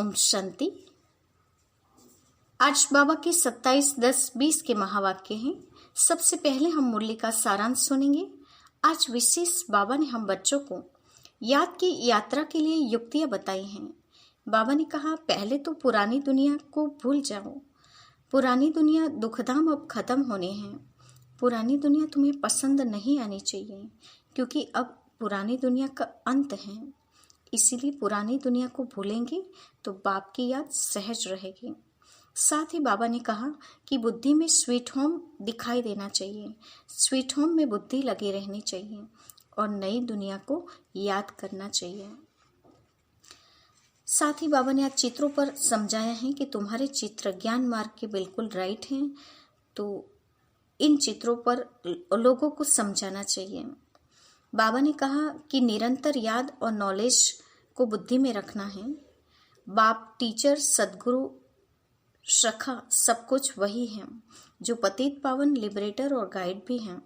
ओम शांति। आज बाबा के 27-10-20 के महावाक्य हैं। सबसे पहले हम मुरली का सारांश सुनेंगे। आज विशेष बाबा ने हम बच्चों को याद की यात्रा के लिए युक्तियां बताई हैं। बाबा ने कहा, पहले तो पुरानी दुनिया को भूल जाओ। पुरानी दुनिया दुखधाम अब खत्म होने हैं। पुरानी दुनिया तुम्हें पसंद नहीं आनी चाहिए, क्योंकि अब पुरानी दुनिया का अंत है। इसीलिए पुरानी दुनिया को भूलेंगे तो बाप की याद सहज रहेगी। साथ ही बाबा ने कहा कि बुद्धि में स्वीट होम दिखाई देना चाहिए। स्वीट होम में बुद्धि लगी रहनी चाहिए और नई दुनिया को याद करना चाहिए। साथ ही बाबा ने आज चित्रों पर समझाया है कि तुम्हारे चित्र ज्ञान मार्ग के बिल्कुल राइट हैं, तो इन चित्रों पर लोगों को समझाना चाहिए। बाबा ने कहा कि निरंतर याद और नॉलेज को बुद्धि में रखना है। बाप, टीचर, सदगुरु, सखा सब कुछ वही है जो पतित पावन, लिबरेटर और गाइड भी हैं।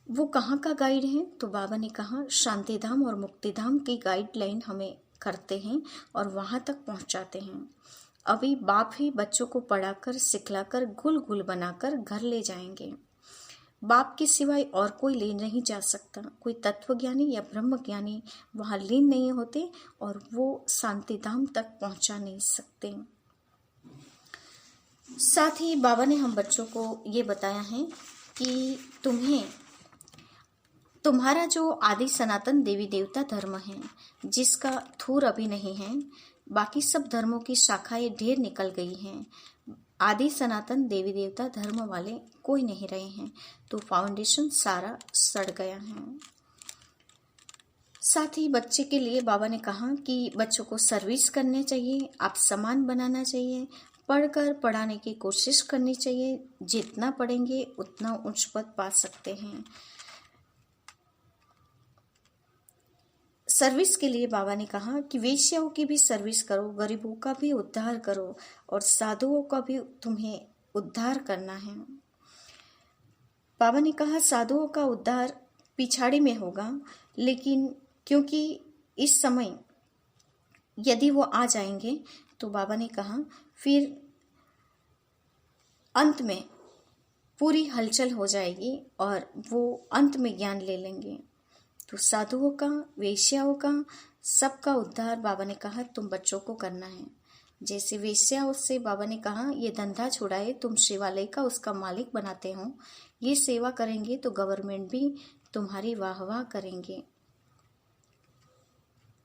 वो कहाँ का गाइड है? तो बाबा ने कहा शांति धाम और मुक्ति धाम की गाइडलाइन हमें करते हैं और वहां तक पहुंचाते हैं। अभी बाप ही बच्चों को पढ़ाकर, सिखलाकर, गुल गुल बनाकर घर ले जाएंगे। बाप के सिवाय और कोई ले नहीं जा सकता। कोई तत्वज्ञानी या ब्रह्म ज्ञानी वहां लीन नहीं होते और वो शांति धाम तक पहुंचा नहीं सकते। साथ ही बाबा ने हम बच्चों को ये बताया है कि तुम्हारा जो आदि सनातन देवी देवता धर्म है, जिसका थूर अभी नहीं है, बाकी सब धर्मों की शाखाएं ढेर निकल गई हैं। आदि सनातन देवी देवता धर्म वाले कोई नहीं रहे हैं, तो फाउंडेशन सारा सड़ गया है। साथ ही बच्चे के लिए बाबा ने कहा कि बच्चों को सर्विस करनी चाहिए, आप समान बनाना चाहिए, पढ़कर पढ़ाने की कोशिश करनी चाहिए। जितना पढ़ेंगे उतना उच्च पद पा सकते हैं। सर्विस के लिए बाबा ने कहा कि वेश्याओं की भी सर्विस करो, गरीबों का भी उद्धार करो और साधुओं का भी तुम्हें उद्धार करना है। बाबा ने कहा साधुओं का उद्धार पिछाड़ी में होगा, लेकिन क्योंकि इस समय यदि वो आ जाएंगे तो बाबा ने कहा फिर अंत में पूरी हलचल हो जाएगी और वो अंत में ज्ञान ले लेंगे। तो साधुओं का, वेश्याओं का, सबका उद्धार बाबा ने कहा तुम बच्चों को करना है। जैसे वेश्याओं से बाबा ने कहा ये धंधा छुड़ाए, तुम शिवालय का उसका मालिक बनाते हो, ये सेवा करेंगे तो गवर्नमेंट भी तुम्हारी वाह वाह करेंगे।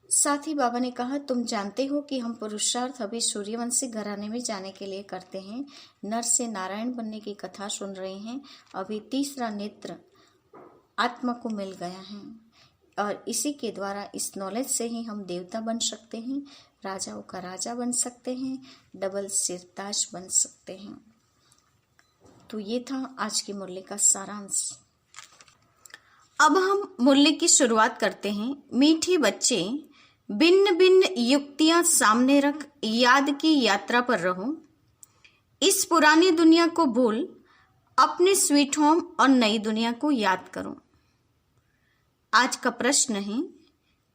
साथ ही बाबा ने कहा तुम जानते हो कि हम पुरुषार्थ अभी सूर्यवंशी घराने में जाने के लिए करते हैं। नर से नारायण बनने की कथा सुन रहे हैं। अभी तीसरा नेत्र आत्मा को मिल गया है और इसी के द्वारा, इस नॉलेज से ही हम देवता बन सकते हैं, राजाओं का राजा बन सकते हैं, डबल सिरताज बन सकते हैं। तो ये था आज की मुरली का सारांश। अब हम मुरली की शुरुआत करते हैं। मीठी बच्चे, भिन्न भिन्न युक्तियां सामने रख याद की यात्रा पर रहो। इस पुरानी दुनिया को भूल अपने स्वीट होम और नई दुनिया को याद करो। आज का प्रश्न है,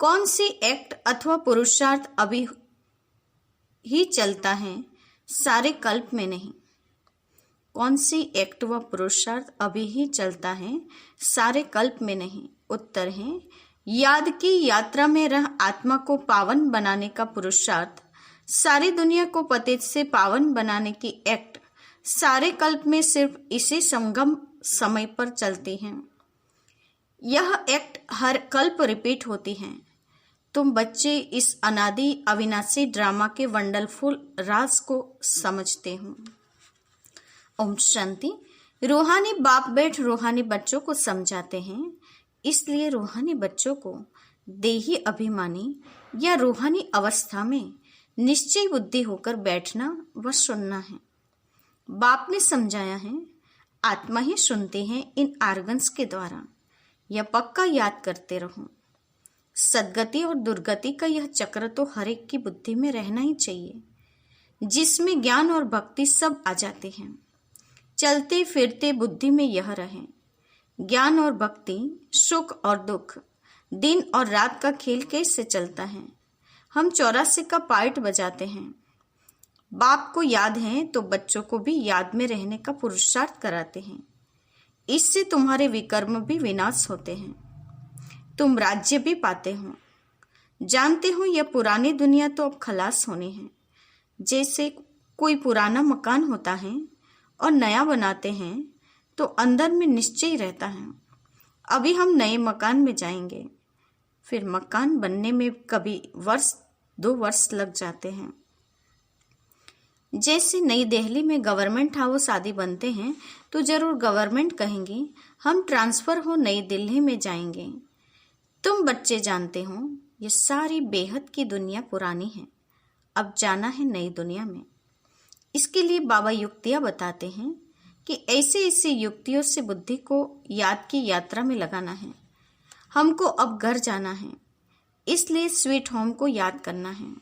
कौन सी एक्ट अथवा पुरुषार्थ अभी ही चलता है, सारे कल्प में नहीं? कौन सी एक्ट व पुरुषार्थ अभी ही चलता है, सारे कल्प में नहीं? उत्तर है, याद की यात्रा में रह आत्मा को पावन बनाने का पुरुषार्थ, सारी दुनिया को पतित से पावन बनाने की एक्ट सारे कल्प में सिर्फ इसी संगम समय पर चलती है। यह एक्ट हर कल्प रिपीट होती है। तुम बच्चे इस अनादि अविनाशी ड्रामा के वंडरफुल राज को समझते हो। ओम शांति। रूहानी बाप बैठ रूहानी बच्चों को समझाते हैं, इसलिए रूहानी बच्चों को देही अभिमानी या रूहानी अवस्था में निश्चय बुद्धि होकर बैठना व सुनना है। बाप ने समझाया है, आत्मा ही सुनती है इन आर्गन्स के द्वारा। यह पक्का याद करते रहो। सदगति और दुर्गति का यह चक्र तो हर एक की बुद्धि में रहना ही चाहिए, जिसमें ज्ञान और भक्ति सब आ जाते हैं। चलते फिरते बुद्धि में यह रहे। ज्ञान और भक्ति, सुख और दुख, दिन और रात का खेल कैसे चलता है? हम 84 का पार्ट बजाते हैं। बाप को याद है तो बच्चों को भी याद में रहने का पुरुषार्थ कराते हैं। इससे तुम्हारे विकर्म भी विनाश होते हैं, तुम राज्य भी पाते हो। जानते हो यह पुरानी दुनिया तो अब खलास होनी है। जैसे कोई पुराना मकान होता है और नया बनाते हैं तो अंदर में निश्चय रहता है। अभी हम नए मकान में जाएंगे, फिर मकान बनने में कभी वर्ष 2 वर्ष लग जाते हैं। जैसे नई दिल्ली में गवर्नमेंट हाउस आदि बनते हैं तो जरूर गवर्नमेंट कहेंगे हम ट्रांसफर हो नई दिल्ली में जाएंगे। तुम बच्चे जानते हो ये सारी बेहद की दुनिया पुरानी है, अब जाना है नई दुनिया में। इसके लिए बाबा युक्तियां बताते हैं कि ऐसे ऐसे युक्तियों से बुद्धि को याद की यात्रा में लगाना है। हमको अब घर जाना है, इसलिए स्वीट होम को याद करना है,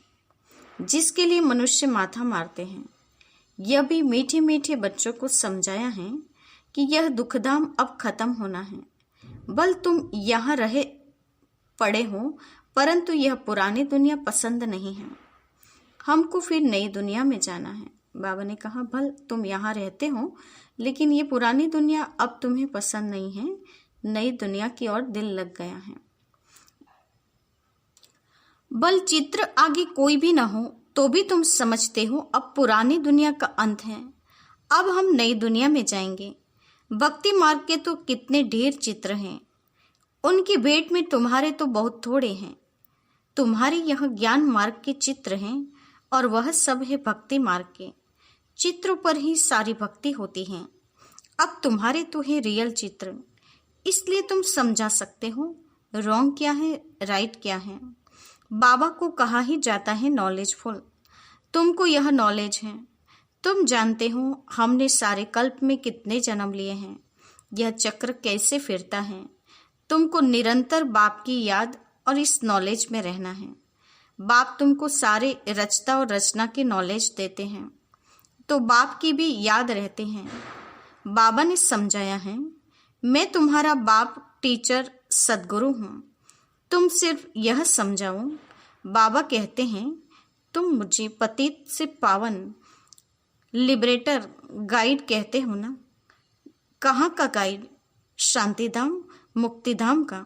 जिसके लिए मनुष्य माथा मारते हैं। यह भी मीठे मीठे बच्चों को समझाया है कि यह दुखधाम अब खत्म होना है। बल तुम यहाँ रहे पड़े हो, परंतु यह पुरानी दुनिया पसंद नहीं है। हमको फिर नई दुनिया में जाना है। बाबा ने कहा भल तुम यहाँ रहते हो, लेकिन ये पुरानी दुनिया अब तुम्हें पसंद नहीं है, नई दुनिया की ओर दिल लग गया है। बल चित्र आगे कोई भी ना हो तो भी तुम समझते हो अब पुरानी दुनिया का अंत है, अब हम नई दुनिया में जाएंगे। भक्ति मार्ग के तो कितने ढेर चित्र हैं, उनकी भेंट में तुम्हारे तो बहुत थोड़े हैं। तुम्हारे यह ज्ञान मार्ग के चित्र हैं और वह सब है भक्ति मार्ग के चित्रों पर ही सारी भक्ति होती है। अब तुम्हारे तो है रियल चित्र, इसलिए तुम समझा सकते हो रॉन्ग क्या है राइट क्या है। बाबा को कहा ही जाता है नॉलेजफुल। तुमको यह नॉलेज है, तुम जानते हो हमने सारे कल्प में कितने जन्म लिए हैं, यह चक्र कैसे फिरता है। तुमको निरंतर बाप की याद और इस नॉलेज में रहना है। बाप तुमको सारे रचता और रचना की नॉलेज देते हैं तो बाप की भी याद रहते हैं। बाबा ने समझाया है मैं तुम्हारा बाप टीचर सदगुरु हूँ, तुम सिर्फ यह समझाओ। बाबा कहते हैं तुम मुझे पतित से पावन लिबरेटर गाइड कहते हो ना। कहाँ का गाइड? शांतिधाम मुक्तिधाम का।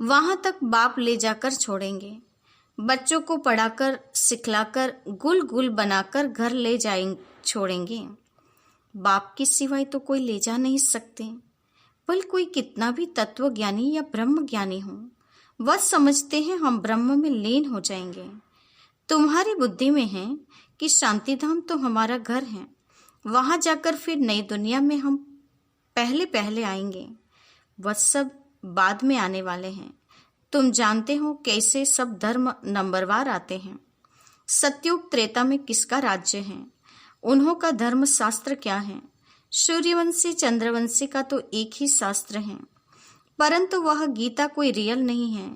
वहां तक बाप ले जाकर छोड़ेंगे। बच्चों को पढ़ाकर सिखलाकर गुल गुल बनाकर घर ले जाएंगे छोड़ेंगे। बाप के सिवाय तो कोई ले जा नहीं सकते। बल कोई कितना भी तत्व ज्ञानी या ब्रह्म ज्ञानी हो, वह समझते हैं हम ब्रह्म में लीन हो जाएंगे। तुम्हारी बुद्धि में है कि शांतिधाम तो हमारा घर है, वहां जाकर फिर नई दुनिया में हम पहले पहले आएंगे, वह सब बाद में आने वाले हैं। तुम जानते हो कैसे सब धर्म नंबरवार आते हैं। सतयुग त्रेता में किसका राज्य है, उन्हों का धर्म शास्त्र क्या है। सूर्यवंशी चंद्रवंशी का तो एक ही शास्त्र है, परंतु वह गीता कोई रियल नहीं है,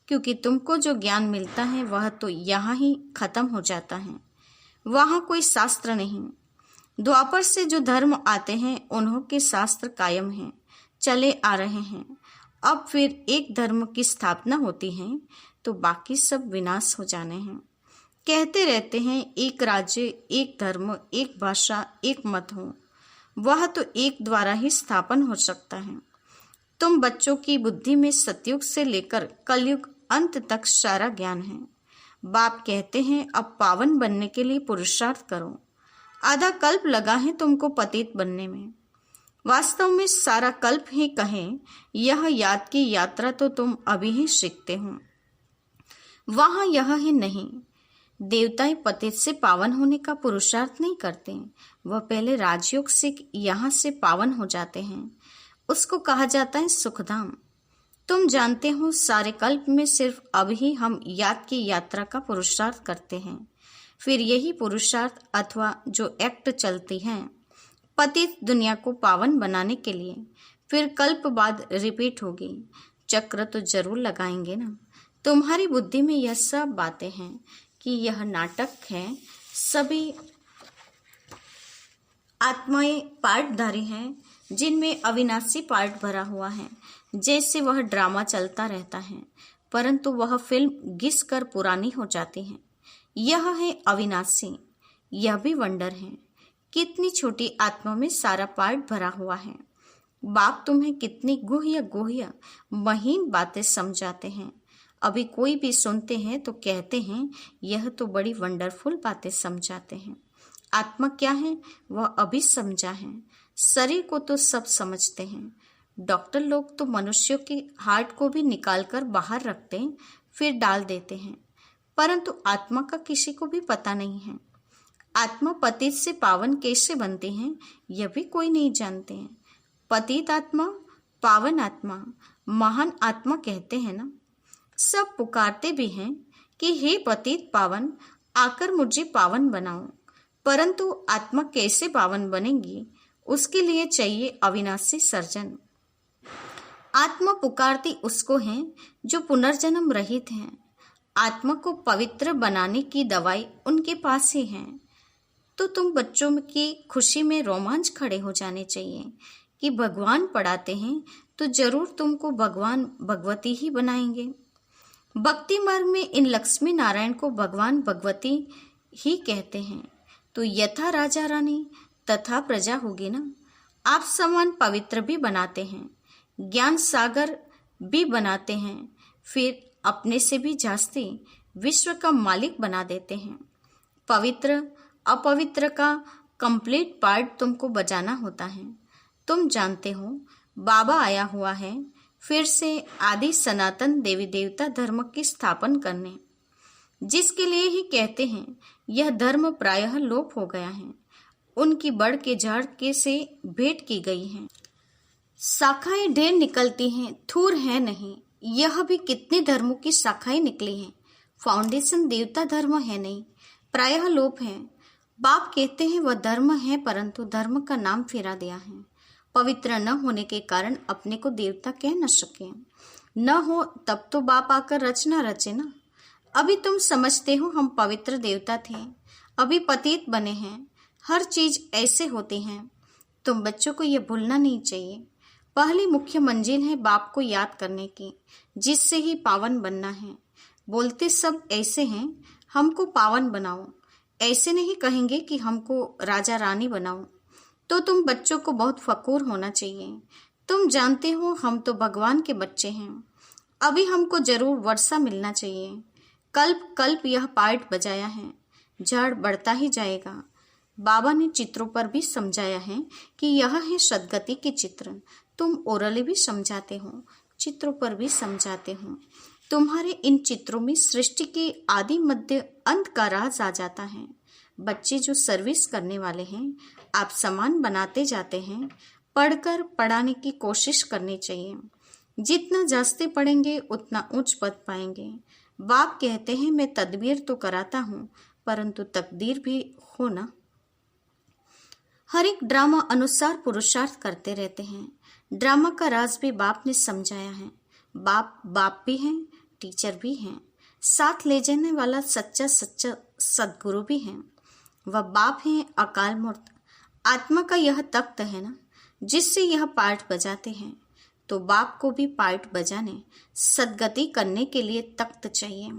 क्योंकि तुमको जो ज्ञान मिलता है वह तो यहाँ ही खत्म हो जाता है, वहाँ कोई शास्त्र नहीं। द्वापर से जो धर्म आते हैं उन्हों के शास्त्र कायम हैं, चले आ रहे हैं। अब फिर एक धर्म की स्थापना होती है तो बाकी सब विनाश हो जाने हैं। कहते रहते हैं एक राज्य एक धर्म एक भाषा एक मत हो, वह तो एक द्वारा ही स्थापन हो सकता है। तुम बच्चों की बुद्धि में सतयुग से लेकर कलयुग अंत तक सारा ज्ञान है। बाप कहते हैं अब पावन बनने के लिए पुरुषार्थ करो। आधा कल्प लगा है तुमको पतित बनने में, वास्तव में सारा कल्प ही कहें। यह याद की यात्रा तो तुम अभी ही सीखते हो, वहां यह ही नहीं। देवताएं पतित से पावन होने का पुरुषार्थ नहीं करते, वह पहले राजयोग से यहाँ से पावन हो जाते हैं, उसको कहा जाता है सुखधाम। तुम जानते हो सारे कल्प में सिर्फ अब ही हम याद की यात्रा का पुरुषार्थ करते हैं, फिर यही पुरुषार्थ अथवा जो एक्ट चलती है पतित दुनिया को पावन बनाने के लिए, फिर कल्प बाद रिपीट होगी। चक्र तो जरूर लगाएंगे ना। तुम्हारी बुद्धि में यह सब बातें हैं कि यह नाटक है, सभी आत्माएं पार्टधारी हैं जिनमें अविनाशी पार्ट भरा हुआ है। जैसे वह ड्रामा चलता रहता है, परंतु वह फिल्म घिस कर पुरानी हो जाती है। यह है अविनाशी, यह भी वंडर है। कितनी छोटी आत्मा में सारा पार्ट भरा हुआ है। बाप तुम्हें कितनी गुह्य महीन बातें समझाते हैं। अभी कोई भी सुनते हैं तो कहते हैं यह तो बड़ी वंडरफुल बातें समझाते हैं। आत्मा क्या है वह अभी समझा है। शरीर को तो सब समझते हैं। डॉक्टर लोग तो मनुष्यों के हार्ट को भी निकालकर बाहर रखते हैं, फिर डाल देते हैं, परंतु आत्मा का किसी को भी पता नहीं है। आत्मा पतित से पावन कैसे बनती है यह भी कोई नहीं जानते हैं। पतित आत्मा, पावन आत्मा, महान आत्मा कहते हैं ना। सब पुकारते भी हैं कि हे पतित पावन, आकर मुझे पावन बनाओ, परंतु आत्मा कैसे पावन बनेगी? उसके लिए चाहिए अविनाशी सर्जन। आत्मा पुकारती उसको है जो पुनर्जन्म रहित है। आत्मा को पवित्र बनाने की दवाई उनके पास ही है। तो तुम बच्चों की खुशी में रोमांच खड़े हो जाने चाहिए कि भगवान पढ़ाते हैं तो जरूर तुमको भगवान भगवती ही बनाएंगे। भक्ति मार्ग में इन लक्ष्मी नारायण को भगवान भगवती ही कहते हैं। तो यथा राजा रानी तथा प्रजा होगी ना। आप समान पवित्र भी बनाते हैं, ज्ञान सागर भी बनाते हैं, फिर अपने से भी जास्ती विश्व का मालिक बना देते हैं। पवित्र अपवित्र का कंप्लीट पार्ट तुमको बजाना होता है। तुम जानते हो बाबा आया हुआ है फिर से आदि सनातन देवी देवता धर्म की स्थापना करने, जिसके लिए ही कहते हैं यह धर्म प्रायः लोप हो गया है। उनकी बड़ के झाड़ के से भेंट की गई है। शाखाएं ढेर निकलती हैं, थूर है नहीं। यह भी कितने धर्मों की शाखाएं निकली हैं। फाउंडेशन देवता धर्म है नहीं, प्रायः लोप है। बाप कहते हैं वह धर्म है, परंतु धर्म का नाम फिरा दिया है। पवित्र न होने के कारण अपने को देवता कह न सके। न हो तब तो बाप आकर रचना रचे ना। अभी तुम समझते हो हम पवित्र देवता थे, अभी पतित बने हैं। हर चीज ऐसे होती है। तुम बच्चों को यह भूलना नहीं चाहिए। पहली मुख्य मंजिल है बाप को याद करने की, जिससे ही पावन बनना है। बोलते सब ऐसे हैं, हमको पावन बनाओ। ऐसे नहीं कहेंगे कि हमको राजा रानी बनाओ। तो तुम बच्चों को बहुत फखूर होना चाहिए। तुम जानते हो हम तो भगवान के बच्चे हैं। अभी हमको जरूर वर्षा मिलना चाहिए। कल्प कल्प यह पार्ट बजाया है, झाड़ बढ़ता ही जाएगा। बाबा ने चित्रों पर भी समझाया है कि यह है सदगति के चित्र। तुम ओरली भी समझाते हो, चित्रों पर भी समझाते हो। तुम्हारे इन चित्रों में सृष्टि के आदि मध्य अंत का राज आ जाता है। बच्चे जो सर्विस करने वाले हैं, आप समान बनाते जाते हैं। पढ़कर पढ़ाने की कोशिश करनी चाहिए। जितना जास्ते पढ़ेंगे उतना उच्च पद पाएंगे। बाप कहते हैं मैं तदबीर तो कराता हूँ, परंतु तकदीर भी हो ना। हर एक ड्रामा अनुसार पुरुषार्थ करते रहते हैं। ड्रामा का राज भी बाप ने समझाया है। बाप बाप भी हैं, टीचर भी हैं, साथ ले जाने वाला सच्चा सच्चा सदगुरु भी हैं। वह बाप हैं अकाल मूर्त। आत्मा का यह तख्त है ना, जिससे यह पार्ट बजाते हैं। तो बाप को भी पार्ट बजाने सदगति करने के लिए तख्त चाहिए।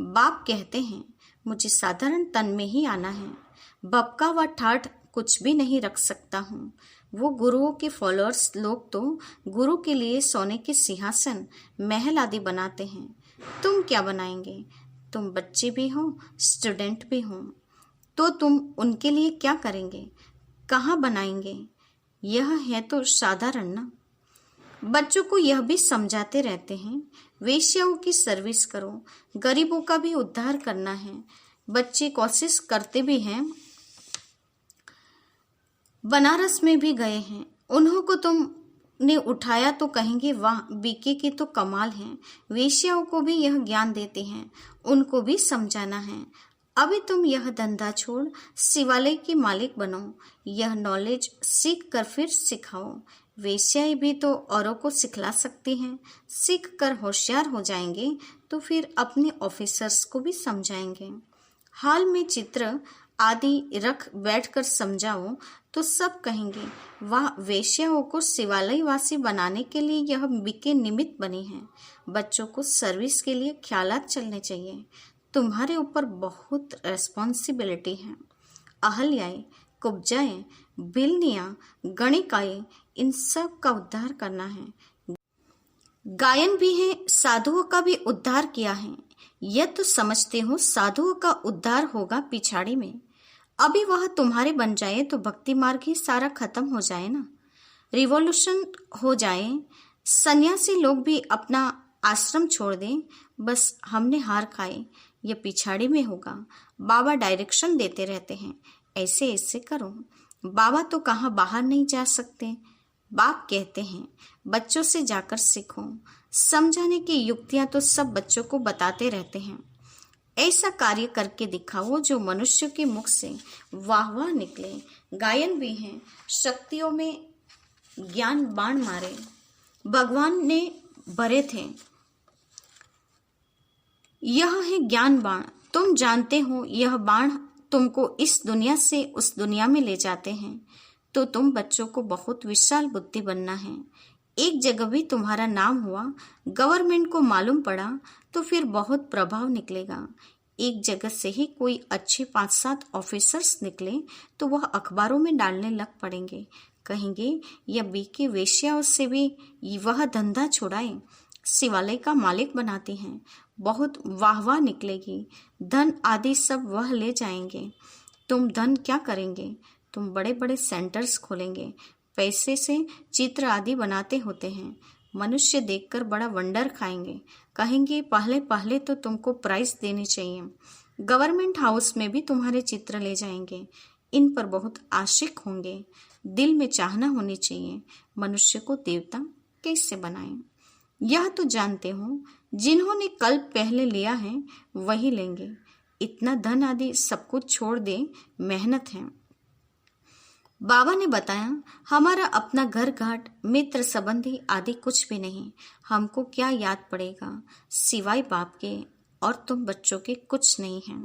बाप कहते हैं मुझे साधारण तन में ही आना है। बबका व ठाठ कुछ भी नहीं रख सकता हूँ। वो गुरुओं के फॉलोअर्स लोग तो गुरु के लिए सोने के सिंहासन महल आदि बनाते हैं। तुम क्या बनाएंगे? तुम बच्चे भी हो, स्टूडेंट भी हो, तो तुम उनके लिए क्या करेंगे? कहाँ बनाएंगे? यह है तो साधारण ना। बच्चों को यह भी समझाते रहते हैं वेश्याओं की सर्विस करो, गरीबों का भी उद्धार करना है। बच्चे कोशिश करते भी हैं, बनारस में भी गए हैं। उन्हों को तुमने उठाया तो कहेंगे वाह बीके की तो कमाल है। वेश्याओं को भी यह ज्ञान देते हैं, उनको भी समझाना है। अभी तुम यह धंधा छोड़ शिवालय के मालिक बनो। यह नॉलेज सीख कर फिर सिखाओ। वेश्याएं भी तो औरों को सिखला सकती हैं। सीख कर होशियार हो जाएंगे तो फिर अपने ऑफिसर्स को भी समझाएंगे। हाल में चित्र आदि रख बैठकर समझाओ तो सब कहेंगे, वाह, वेश्याओं को शिवालय वासी बनाने के लिए यह बीके निमित्त बनी है। बच्चों को सर्विस के लिए ख्यालात चलने चाहिए। तुम्हारे ऊपर बहुत रेस्पॉन्सिबिलिटी है। अहल्याएं, कुब्जाएं, बिलनियां, गणिकाएं, इन सब का उद्धार करना है। गायन भी है, साधुओं का भी उद्धार किया है। यह तो समझते हो साधुओं का उद्धार होगा पिछाड़ी में। अभी वह तुम्हारे बन जाए तो भक्ति मार्ग ही सारा खत्म हो जाए ना, रिवॉल्यूशन हो जाए, सन्यासी लोग भी अपना आश्रम छोड़ दें, बस हमने हार खाए, ये पिछाड़ी में होगा। बाबा डायरेक्शन देते रहते हैं, ऐसे ऐसे करो। बाबा तो कहाँ बाहर नहीं जा सकते। बाप कहते हैं बच्चों से जाकर सीखो। समझाने की युक्तियां तो सब बच्चों को बताते रहते हैं। ऐसा कार्य करके दिखाओ जो मनुष्य के मुख से वाह वाह निकले। गायन भी है, शक्तियों में ज्ञान बाण मारे भगवान ने भरे थे। यह है ज्ञान बाण। तुम जानते हो यह बाण तुमको इस दुनिया से उस दुनिया में ले जाते हैं। तो तुम बच्चों को बहुत विशाल बुद्धि बनना है। एक जगह भी तुम्हारा नाम हुआ, गवर्नमेंट को मालूम पड़ा तो फिर बहुत प्रभाव निकलेगा। एक जगह से ही कोई अच्छे 5-7 ऑफिसर्स निकले तो वह अखबारों में डालने लग पड़ेंगे। कहेंगे यह बीके वेश्याओं से भी वह धंधा छुड़ाए, शिवालय का मालिक बनाती हैं। बहुत वाहवाह निकलेगी। धन आदि सब वह ले जाएंगे। तुम धन क्या करेंगे? तुम बड़े बड़े सेंटर्स खोलेंगे। पैसे से चित्र आदि बनाते होते हैं। मनुष्य देखकर बड़ा वंडर खाएंगे। कहेंगे पहले पहले तो तुमको प्राइज देनी चाहिए। गवर्नमेंट हाउस में भी तुम्हारे चित्र ले जाएंगे। इन पर बहुत आशिक होंगे। दिल में चाहना होनी चाहिए, मनुष्य को देवता कैसे बनाएं। यह तो जानते हो जिन्होंने कल्प पहले लिया है वही लेंगे। इतना धन आदि सब कुछ छोड़ दे, मेहनत है। बाबा ने बताया हमारा अपना घर घाट मित्र संबंधी आदि कुछ भी नहीं। हमको क्या याद पड़ेगा सिवाय बाप के, और तुम बच्चों के कुछ नहीं है।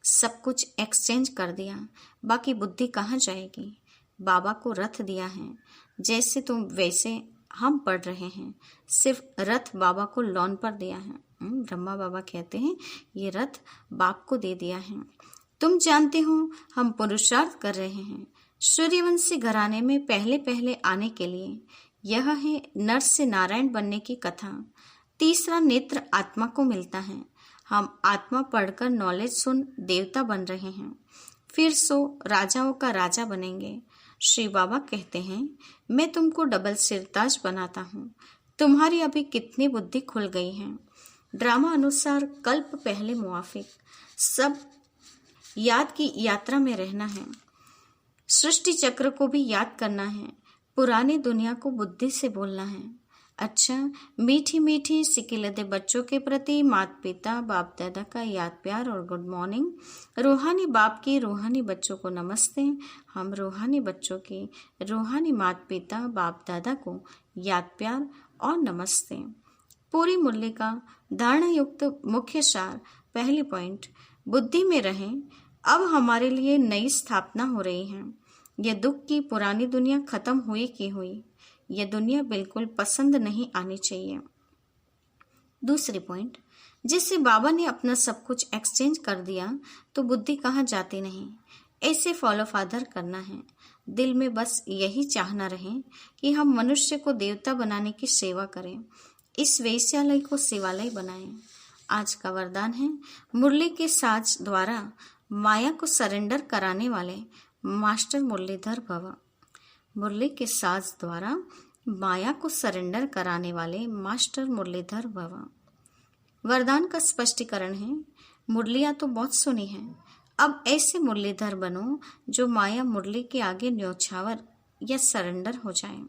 सब कुछ एक्सचेंज कर दिया, बाकी बुद्धि कहाँ जाएगी। बाबा को रथ दिया है, जैसे तुम वैसे हम पढ़ रहे हैं। सिर्फ रथ बाबा को लोन पर दिया है। ब्रह्मा बाबा कहते हैं ये रथ बाप को दे दिया है। तुम जानते हो हम पुरुषार्थ कर रहे हैं सूर्यवंशी घराने में पहले पहले आने के लिए। यह है नर से नारायण बनने की कथा। तीसरा नेत्र आत्मा को मिलता है। हम आत्मा पढ़कर नॉलेज सुन देवता बन रहे हैं, फिर सो राजाओं का राजा बनेंगे। श्री बाबा कहते हैं मैं तुमको डबल सिरताज बनाता हूँ। तुम्हारी अभी कितनी बुद्धि खुल गई है। ड्रामा अनुसार कल्प पहले मुआफिक सब याद की यात्रा में रहना है। सृष्टि चक्र को भी याद करना है। पुरानी दुनिया को बुद्धि से बोलना है। अच्छा, मीठी मीठी सिकिलते बच्चों के प्रति माता पिता बाप दादा का याद प्यार और गुड मॉर्निंग। रूहानी बाप की रूहानी बच्चों को नमस्ते। हम रूहानी बच्चों की रूहानी माता पिता बाप दादा को याद प्यार और नमस्ते। पूरी मुरली का धारणा युक्त मुख्य सार। पहली पॉइंट, बुद्धि में रहें। अब हमारे लिए नई स्थापना हो रही है। यह दुख की पुरानी दुनिया खत्म हुई की हुई। यह दुनिया बिल्कुल पसंद नहीं आनी चाहिए। दूसरी पॉइंट, जिससे बाबा ने अपना सब कुछ एक्सचेंज कर दिया तो बुद्धि कहाँ जाती नहीं। ऐसे फॉलो फादर करना है। दिल में बस यही चाहना रहे कि हम मनुष्य को देवता बनाने की सेवा करें। इस वेश्यालय को शिवालय बनाएं। आज का वरदान है मुरली के साज द्वारा माया को सरेंडर कराने वाले मास्टर मुरलीधर भव। मुरली के साज द्वारा माया को सरेंडर कराने वाले मास्टर मुरलीधर भव। वरदान का स्पष्टीकरण है, मुरलियां तो बहुत सुनी हैं, अब ऐसे मुरलीधर बनो जो माया मुरली के आगे न्योछावर या सरेंडर हो जाए।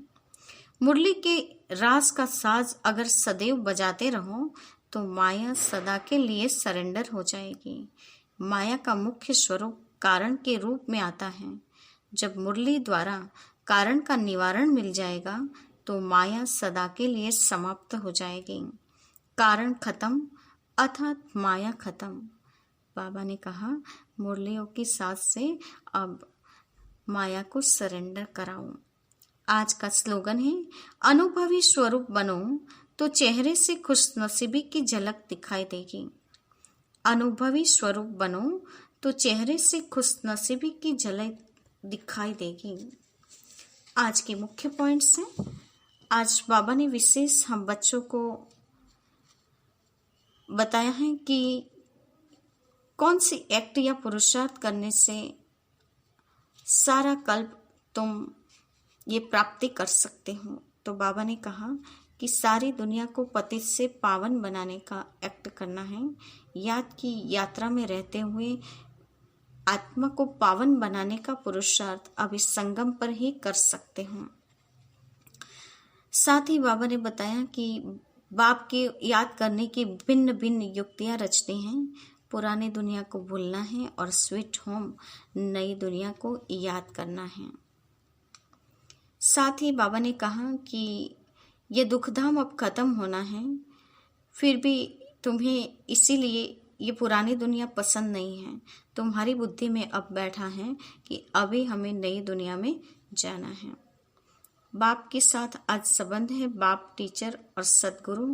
मुरली के रास का साज अगर सदैव बजाते रहो तो माया सदा के लिए सरेंडर हो जाएगी। माया का मुख्य स्वरूप कारण के रूप में आता है। जब मुरली द्वारा कारण का निवारण मिल जाएगा तो माया सदा के लिए समाप्त हो जाएगी। कारण खत्म अर्थात माया खत्म। बाबा ने कहा मुरलियों की साथ से अब माया को सरेंडर कराओ। आज का स्लोगन है, अनुभवी स्वरूप बनो तो चेहरे से खुशनसीबी की झलक दिखाई देगी। अनुभवी स्वरूप बनो तो चेहरे से खुशनसीबी की झलक दिखाई देगी। आज के मुख्य पॉइंट्स हैं। आज बाबा ने विशेष हम बच्चों को बताया है कि कौन सी एक्ट या पुरुषार्थ करने से सारा कल्प तुम ये प्राप्ति कर सकते हो। तो बाबा ने कहा कि सारी दुनिया को पतित से पावन बनाने का एक्ट करना है। याद की यात्रा में रहते हुए आत्मा को पावन बनाने का पुरुषार्थ अब इस संगम पर ही कर सकते हो। साथ ही बाबा ने बताया कि बाप के याद करने की भिन्न भिन्न युक्तियां रचनी हैं। पुरानी दुनिया को भूलना है और स्वीट होम नई दुनिया को याद करना है। साथ ही बाबा ने कहा कि ये दुखधाम अब खत्म होना है, फिर भी तुम्हें इसीलिए ये पुरानी दुनिया पसंद नहीं है। तुम्हारी बुद्धि में अब बैठा है कि अभी हमें नई दुनिया में जाना है। बाप के साथ आज संबंध है। बाप टीचर और सदगुरु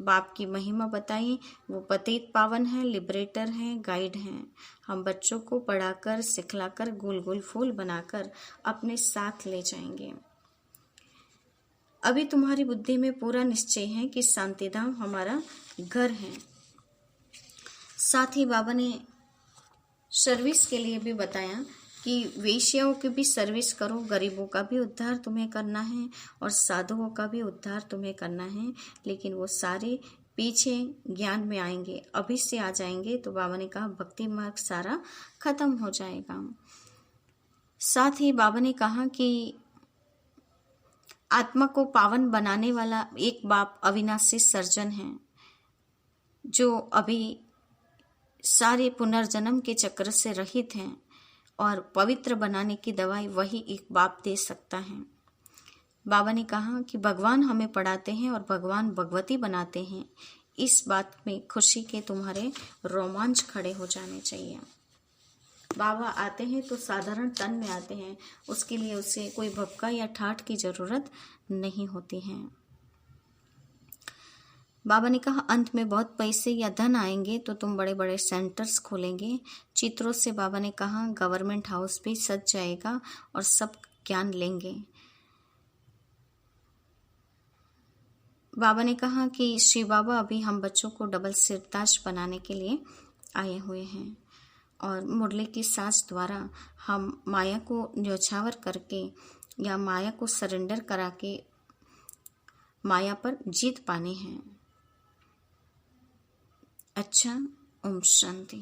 बाप की महिमा बताई। वो पतित पावन है, लिबरेटर है, गाइड हैं। हम बच्चों को पढ़ाकर सिखलाकर गोल गोल फूल बनाकर अपने साथ ले जाएंगे। अभी तुम्हारी बुद्धि में पूरा निश्चय है कि शांतिधाम हमारा घर है। साथ ही बाबा ने सर्विस के लिए भी बताया कि वेश्याओं की भी सर्विस करो, गरीबों का भी उद्धार तुम्हें करना है और साधुओं का भी उद्धार तुम्हें करना है। लेकिन वो सारे पीछे ज्ञान में आएंगे, अभी से आ जाएंगे तो बाबा ने कहा भक्ति मार्ग सारा खत्म हो जाएगा। साथ ही बाबा ने कहा कि आत्मा को पावन बनाने वाला एक बाप अविनाशी सर्जन है, जो अभी सारे पुनर्जन्म के चक्र से रहित हैं और पवित्र बनाने की दवाई वही एक बाप दे सकता है। बाबा ने कहा कि भगवान हमें पढ़ाते हैं और भगवान भगवती बनाते हैं। इस बात में खुशी के तुम्हारे रोमांच खड़े हो जाने चाहिए। बाबा आते हैं तो साधारण तन में आते हैं, उसके लिए उसे कोई भपका या ठाठ की जरूरत नहीं होती है। बाबा ने कहा अंत में बहुत पैसे या धन आएंगे तो तुम बड़े बड़े सेंटर्स खोलेंगे। चित्रों से बाबा ने कहा गवर्नमेंट हाउस भी सज जाएगा और सब ज्ञान लेंगे। बाबा ने कहा कि श्री बाबा अभी हम बच्चों को डबल सिरताज बनाने के लिए आए हुए हैं और मुरली की सांस द्वारा हम माया को न्यौछावर करके या माया को सरेंडर करा के माया पर जीत पानी है। अच्छा, ओम शांति।